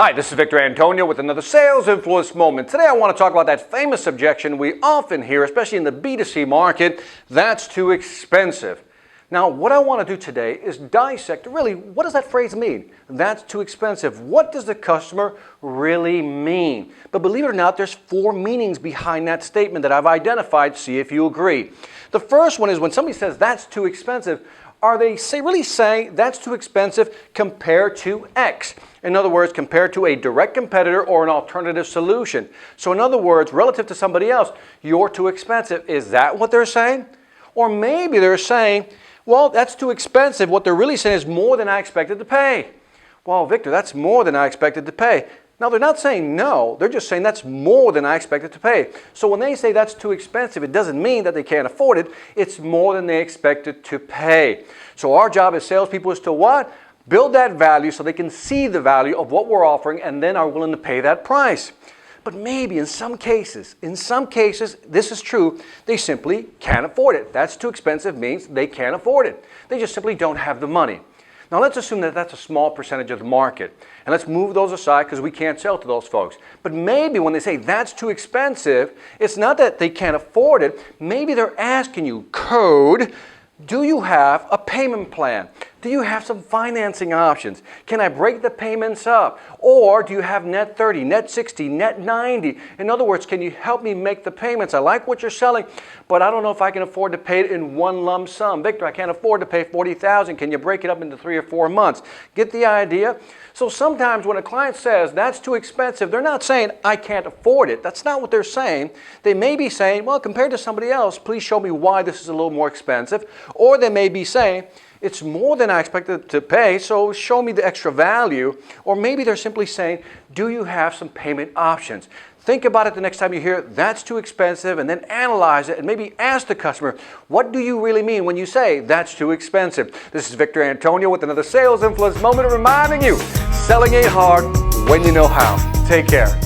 Hi, this is Victor Antonio with another Sales Influence Moment. Today I want to talk about that famous objection we often hear, especially in the B2C market, that's too expensive. Now, what I want to do today is dissect really what does that phrase mean? That's too expensive. What does the customer really mean? But believe it or not, there's 4 meanings behind that statement that I've identified. See if you agree. The first one is when somebody says that's too expensive, are they really saying that's too expensive compared to X? In other words, compared to a direct competitor or an alternative solution. So in other words, relative to somebody else, you're too expensive. Is that what they're saying? Or maybe they're saying, well, that's too expensive. What they're really saying is more than I expected to pay. Well, Victor, that's more than I expected to pay. Now, they're not saying no. They're just saying that's more than I expected to pay. So when they say that's too expensive, it doesn't mean that they can't afford it. It's more than they expected to pay. So our job as salespeople is to what? Build that value so they can see the value of what we're offering and then are willing to pay that price. But maybe in some cases, this is true, they simply can't afford it. That's too expensive means they can't afford it. They just simply don't have the money. Now let's assume that that's a small percentage of the market. And let's move those aside because we can't sell to those folks. But maybe when they say that's too expensive, it's not that they can't afford it. Maybe they're asking you, code, do you have a payment plan? Do you have some financing options? Can I break the payments up? Or do you have net 30, net 60, net 90? In other words, can you help me make the payments? I like what you're selling, but I don't know if I can afford to pay it in one lump sum. Victor, I can't afford to pay $40,000. Can you break it up into 3 or 4 months? Get the idea? So sometimes when a client says that's too expensive, they're not saying I can't afford it. That's not what they're saying. They may be saying, well, compared to somebody else, please show me why this is a little more expensive. Or they may be saying, it's more than I expected to pay, so show me the extra value. Or maybe they're simply saying, do you have some payment options? Think about it the next time you hear that's too expensive, and then analyze it and maybe ask the customer, what do you really mean when you say that's too expensive? This is Victor Antonio with another Sales Influence Moment reminding you, selling ain't hard when you know how. Take care.